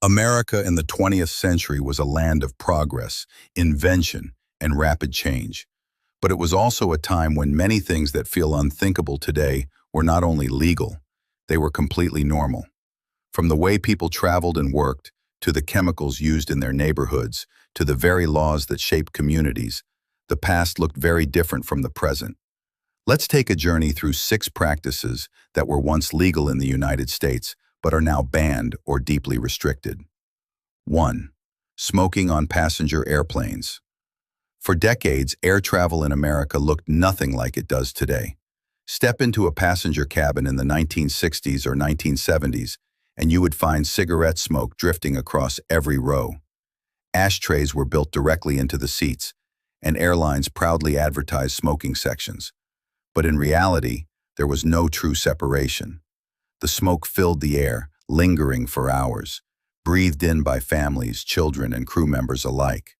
America in the 20th century was a land of progress, invention, and rapid change. But it was also a time when many things that feel unthinkable today were not only legal, they were completely normal. From the way people traveled and worked, to the chemicals used in their neighborhoods, to the very laws that shape communities, the past looked very different from the present. Let's take a journey through 6 practices that were once legal in the United States, but are now banned or deeply restricted. 1. Smoking on passenger airplanes. For decades, air travel in America looked nothing like it does today. Step into a passenger cabin in the 1960s or 1970s, and you would find cigarette smoke drifting across every row. Ashtrays were built directly into the seats, and airlines proudly advertised smoking sections. But in reality, there was no true separation. The smoke filled the air, lingering for hours, breathed in by families, children, and crew members alike.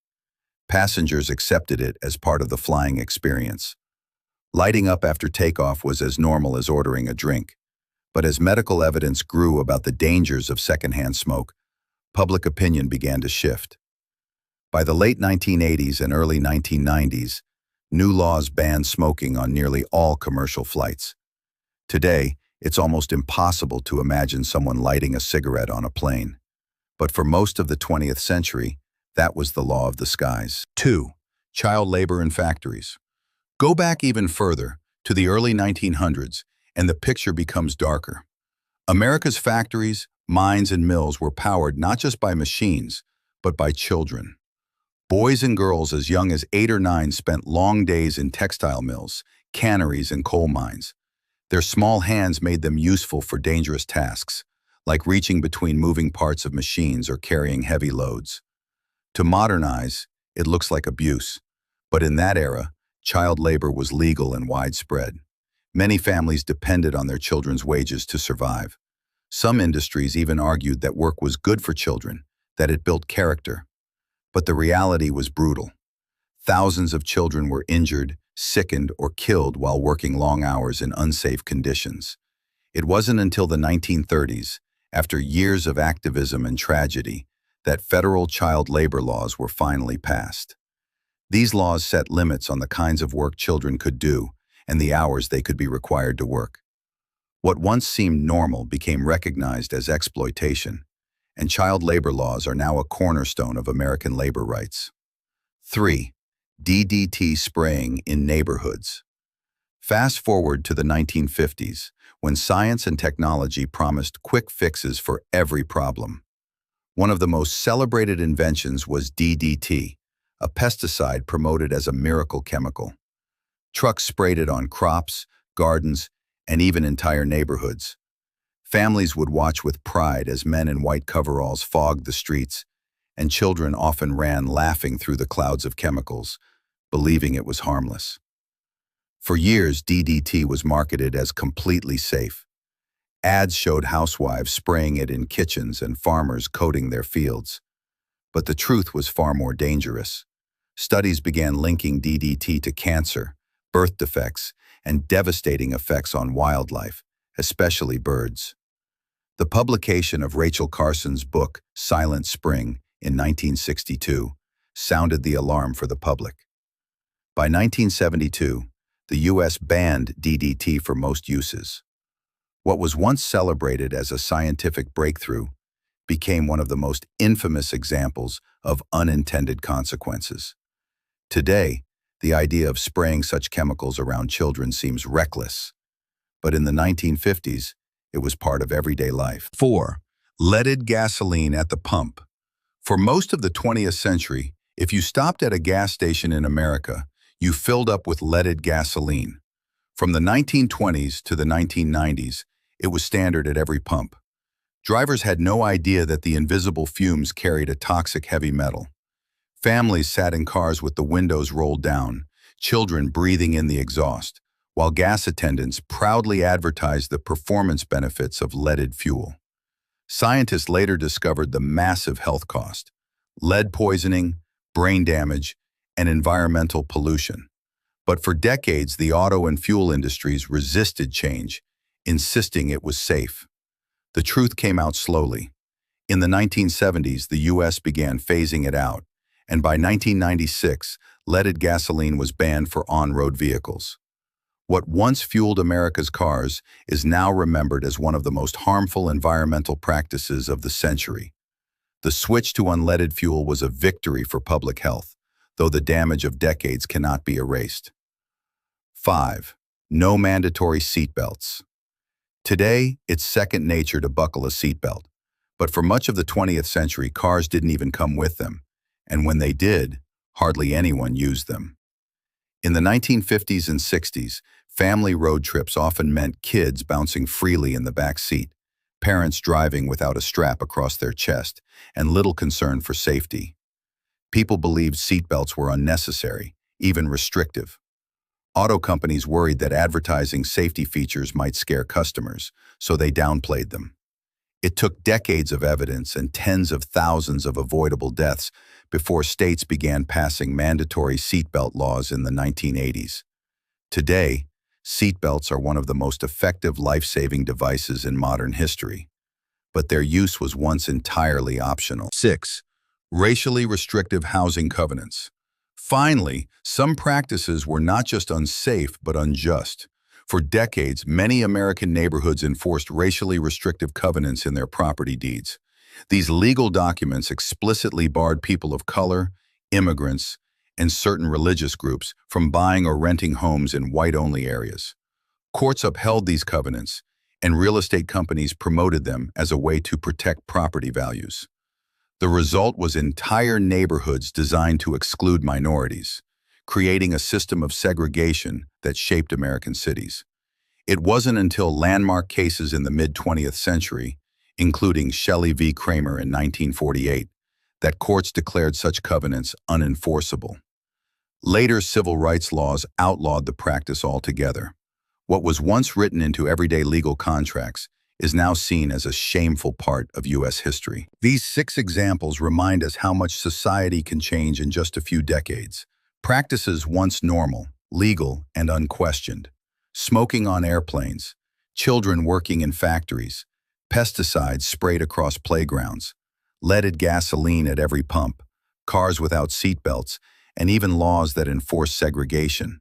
Passengers accepted it as part of the flying experience. Lighting up after takeoff was as normal as ordering a drink. But as medical evidence grew about the dangers of secondhand smoke, public opinion began to shift. By the late 1980s and early 1990s, new laws banned smoking on nearly all commercial flights. Today, it's almost impossible to imagine someone lighting a cigarette on a plane. But for most of the 20th century, that was the law of the skies. 2. Child labor in factories. Go back even further, to the early 1900s, and the picture becomes darker. America's factories, mines, and mills were powered not just by machines, but by children. Boys and girls as young as 8 or 9 spent long days in textile mills, canneries, and coal mines. Their small hands made them useful for dangerous tasks, like reaching between moving parts of machines or carrying heavy loads. To modernize, it looks like abuse, but in that era, child labor was legal and widespread. Many families depended on their children's wages to survive. Some industries even argued that work was good for children, that it built character. But the reality was brutal. Thousands of children were injured, sickened, or killed while working long hours in unsafe conditions. It wasn't until the 1930s, after years of activism and tragedy, that federal child labor laws were finally passed. These laws set limits on the kinds of work children could do and the hours they could be required to work. What once seemed normal became recognized as exploitation, and child labor laws are now a cornerstone of American labor rights. 3. DDT spraying in neighborhoods. Fast forward to the 1950s, when science and technology promised quick fixes for every problem. One of the most celebrated inventions was DDT, a pesticide promoted as a miracle chemical. Trucks sprayed it on crops, gardens, and even entire neighborhoods. Families would watch with pride as men in white coveralls fogged the streets, and children often ran laughing through the clouds of chemicals, believing it was harmless. For years, DDT was marketed as completely safe. Ads showed housewives spraying it in kitchens and farmers coating their fields. But the truth was far more dangerous. Studies began linking DDT to cancer, birth defects, and devastating effects on wildlife, especially birds. The publication of Rachel Carson's book, Silent Spring, in 1962, sounded the alarm for the public. By 1972, the U.S. banned DDT for most uses. What was once celebrated as a scientific breakthrough became one of the most infamous examples of unintended consequences. Today, the idea of spraying such chemicals around children seems reckless, but in the 1950s, it was part of everyday life. 4. Leaded gasoline at the pump. For most of the 20th century, if you stopped at a gas station in America, you filled up with leaded gasoline. From the 1920s to the 1990s, it was standard at every pump. Drivers had no idea that the invisible fumes carried a toxic heavy metal. Families sat in cars with the windows rolled down, children breathing in the exhaust, while gas attendants proudly advertised the performance benefits of leaded fuel. Scientists later discovered the massive health cost: lead poisoning, brain damage, and environmental pollution. But for decades, the auto and fuel industries resisted change, insisting it was safe. The truth came out slowly. In the 1970s, the U.S. began phasing it out, and by 1996, leaded gasoline was banned for on-road vehicles. What once fueled America's cars is now remembered as one of the most harmful environmental practices of the century. The switch to unleaded fuel was a victory for public health, though the damage of decades cannot be erased. 5. No mandatory seatbelts. Today, it's second nature to buckle a seatbelt, but for much of the 20th century, cars didn't even come with them, and when they did, hardly anyone used them. In the 1950s and 60s, family road trips often meant kids bouncing freely in the back seat, parents driving without a strap across their chest, and little concern for safety. People believed seatbelts were unnecessary, even restrictive. Auto companies worried that advertising safety features might scare customers, so they downplayed them. It took decades of evidence and tens of thousands of avoidable deaths before states began passing mandatory seatbelt laws in the 1980s. Today, seatbelts are one of the most effective life-saving devices in modern history, but their use was once entirely optional. 6. Racially restrictive housing covenants. Finally, some practices were not just unsafe but unjust. For decades, many American neighborhoods enforced racially restrictive covenants in their property deeds. These legal documents explicitly barred people of color, immigrants, and certain religious groups from buying or renting homes in white-only areas. Courts upheld these covenants, and real estate companies promoted them as a way to protect property values. The result was entire neighborhoods designed to exclude minorities, creating a system of segregation that shaped American cities. It wasn't until landmark cases in the mid-20th century, including Shelley v. Kramer in 1948, that courts declared such covenants unenforceable. Later civil rights laws outlawed the practice altogether. What was once written into everyday legal contracts is now seen as a shameful part of U.S. history. These 6 examples remind us how much society can change in just a few decades. Practices once normal, legal, and unquestioned. Smoking on airplanes, children working in factories, pesticides sprayed across playgrounds, leaded gasoline at every pump, cars without seatbelts, and even laws that enforce segregation,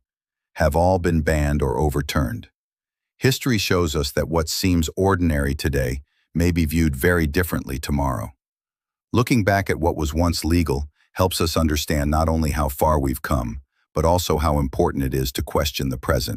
have all been banned or overturned. History shows us that what seems ordinary today may be viewed very differently tomorrow. Looking back at what was once legal helps us understand not only how far we've come, but also how important it is to question the present.